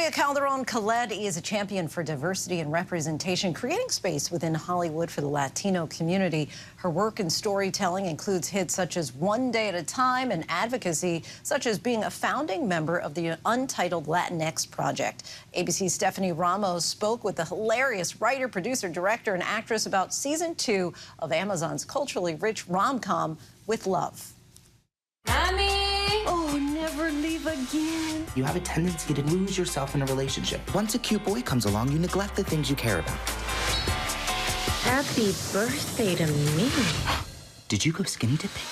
Gloria Calderón Kellett is a champion for diversity and representation, creating space within Hollywood for the Latino community. Her work in storytelling includes hits such as One Day at a Time and advocacy, such as being a founding member of the Untitled Latinx Project. ABC's Stephanie Ramos spoke with the hilarious writer, producer, director, and actress about season 2 of Amazon's culturally rich rom-com With Love. Oh, never leave again. You have a tendency to lose yourself in a relationship. Once a cute boy comes along, you neglect the things you care about. Happy birthday to me. Did you go skinny dipping?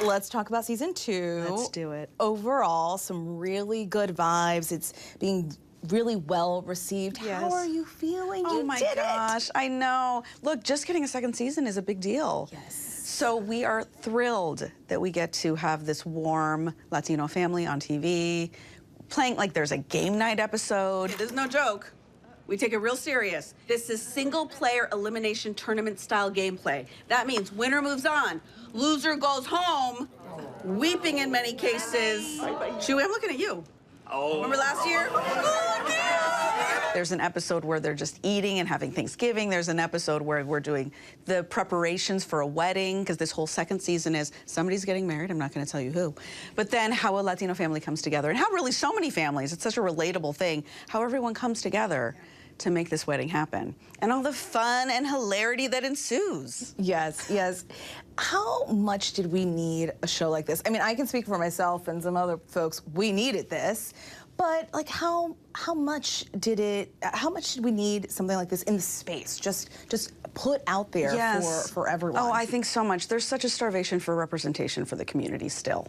Let's talk about season 2. Let's do it. Overall, some really good vibes. It's being really well received. Yes. How are you feeling? Oh my gosh, I know. Look, just getting a second season is a big deal. Yes. So we are thrilled that we get to have this warm Latino family on TV, playing like there's a game night episode. This is no joke. We take it real serious. This is single-player elimination tournament-style gameplay. That means winner moves on, loser goes home, weeping in many cases. Chewy, I'm looking at you. Oh. Remember last year? There's an episode where they're just eating and having Thanksgiving. There's an episode where we're doing the preparations for a wedding, because this whole second season is somebody's getting married. I'm not going to tell you who. But then how a Latino family comes together, and how really so many families, it's such a relatable thing, how everyone comes together to make this wedding happen. And all the fun and hilarity that ensues. Yes, yes. How much did we need a show like this? I mean, I can speak for myself and some other folks. We needed this. But like, how much did we need something like this in the space, just put out there for everyone? Oh, I think so much. There's such a starvation for representation for the community still.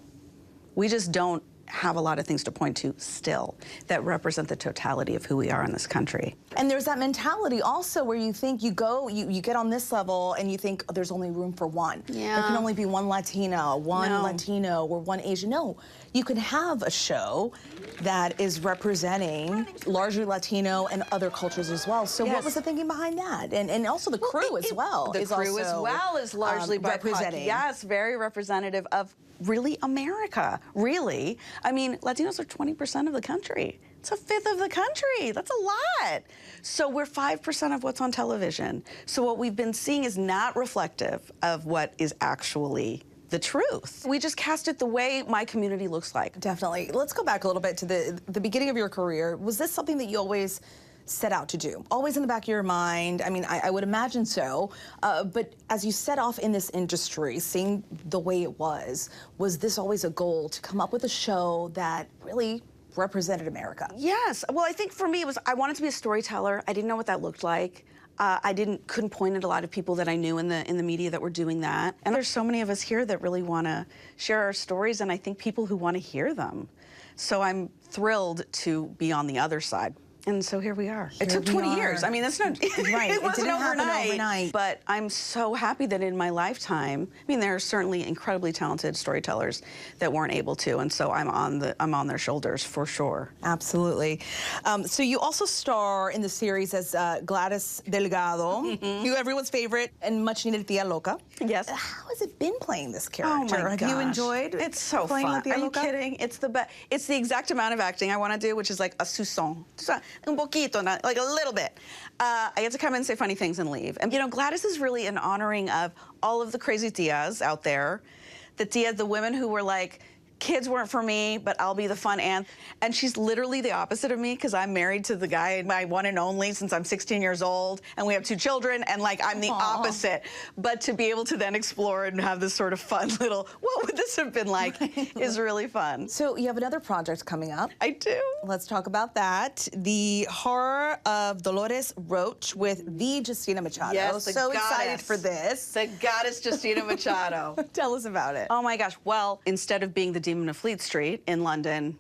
We just don't have a lot of things to point to still that represent the totality of who we are in this country. And there's that mentality also where you think you get on this level and you think, oh, there's only room for one. Yeah. There can only be one Latina, one Latino, or one Asian. No, you can have a show that is representing largely Latino and other cultures as well. So what was the thinking behind that? And also the crew as well. The crew as well is largely representing. Yes, very representative of really America, really. I mean, Latinos are 20% of the country. It's a fifth of the country. That's a lot. So we're 5% of what's on television. So what we've been seeing is not reflective of what is actually the truth. We just cast it the way my community looks like. Definitely. Let's go back a little bit to the beginning of your career. Was this something that you always set out to do? Always in the back of your mind? I mean, I would imagine so. But as you set off in this industry, seeing the way it was this always a goal to come up with a show that really represented America? Yes. Well, I think for me, I wanted to be a storyteller. I didn't know what that looked like. I couldn't point at a lot of people that I knew in the media that were doing that. And there's so many of us here that really want to share our stories, and I think people who want to hear them. So I'm thrilled to be on the other side. And so here we are. It took 20 years. I mean, that's not, right. It wasn't overnight. But I'm so happy that in my lifetime, I mean, there are certainly incredibly talented storytellers that weren't able to, and so I'm on their shoulders for sure. Absolutely. So you also star in the series as Gladys Delgado, everyone's favorite and much needed Tia Loca. Yes. How has it been playing this character? Oh my gosh. Have you enjoyed? It's so playing fun. Tia Are you Loca? kidding? It's the best. It's the exact amount of acting I want to do, which is like a soupçon. Un poquito, like a little bit. I get to come in and say funny things and leave. And you know, Gladys is really an honoring of all of the crazy tias out there. The tias, the women who were like, kids weren't for me, but I'll be the fun aunt. And she's literally the opposite of me, because I'm married to the guy, my one and only, since I'm 16 years old, and we have 2 children, and like I'm the opposite. But to be able to then explore and have this sort of fun little, what would this have been like, is really fun. So you have another project coming up. I do. Let's talk about that. The Horror of Dolores Roach with the Justina Machado. Yes, the so goddess. excited for this. The goddess Justina Machado. Tell us about it. Oh my gosh. Well, instead of being the Demon of Fleet Street in London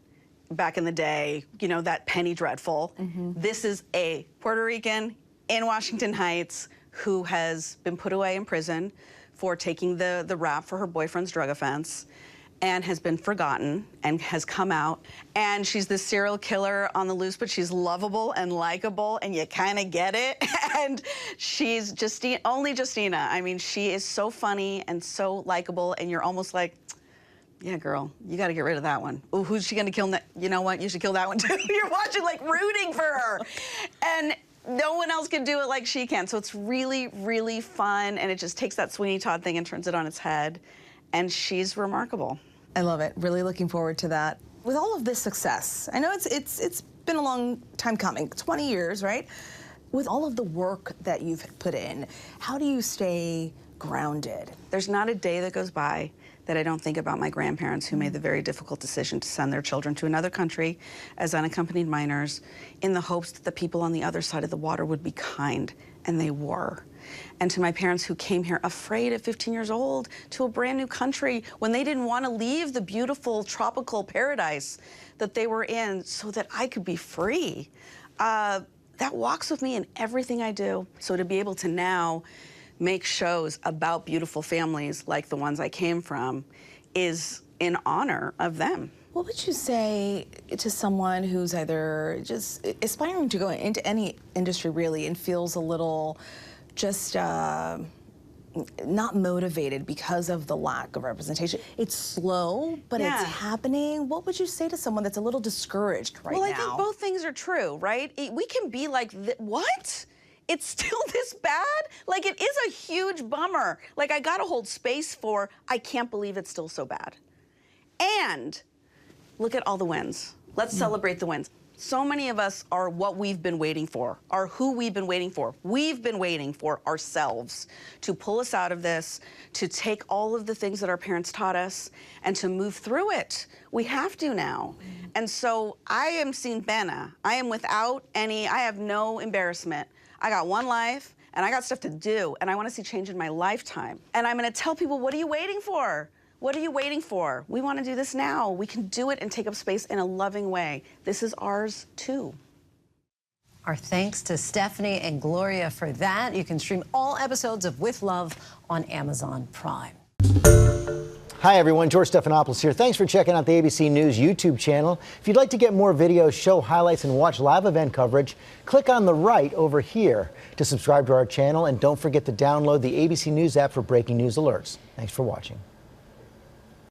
back in the day, you know, that Penny Dreadful, this is a Puerto Rican in Washington Heights who has been put away in prison for taking the rap for her boyfriend's drug offense, and has been forgotten and has come out. And she's this serial killer on the loose, but she's lovable and likable, and you kind of get it. And she's only Justina. I mean, she is so funny and so likable, and you're almost like, Yeah, girl, you got to get rid of that one. Oh, who's she going to kill next? You know what? You should kill that one too. You're watching, like, rooting for her. And no one else can do it like she can. So it's really, really fun. And it just takes that Sweeney Todd thing and turns it on its head. And she's remarkable. I love it. Really looking forward to that. With all of this success, I know it's been a long time coming, 20 years, right? With all of the work that you've put in, how do you stay grounded? There's not a day that goes by that I don't think about my grandparents who made the very difficult decision to send their children to another country as unaccompanied minors in the hopes that the people on the other side of the water would be kind, and they were. And to my parents who came here afraid at 15 years old to a brand new country when they didn't want to leave the beautiful tropical paradise that they were in so that I could be free. That walks with me in everything I do. So to be able to now make shows about beautiful families like the ones I came from is in honor of them. What would you say to someone who's either just aspiring to go into any industry really and feels a little just not motivated because of the lack of representation? It's slow, but it's happening. What would you say to someone that's a little discouraged right now? Well, I think both things are true, right? We can be like, what? It's still this bad? Like, it is a huge bummer. Like, I gotta hold space for, I can't believe it's still so bad. And look at all the wins. Let's celebrate the wins. So many of us are what we've been waiting for, are who we've been waiting for. We've been waiting for ourselves to pull us out of this, to take all of the things that our parents taught us and to move through it. We have to now. And so I am Sin Pena. I am without any, I have no embarrassment. I got one life, and I got stuff to do, and I want to see change in my lifetime. And I'm going to tell people, what are you waiting for? What are you waiting for? We want to do this now. We can do it and take up space in a loving way. This is ours, too. Our thanks to Stephanie and Gloria for that. You can stream all episodes of With Love on Amazon Prime. Hi, everyone. George Stephanopoulos here. Thanks for checking out the ABC News YouTube channel. If you'd like to get more videos, show highlights, and watch live event coverage, click on the right over here to subscribe to our channel. And don't forget to download the ABC News app for breaking news alerts. Thanks for watching.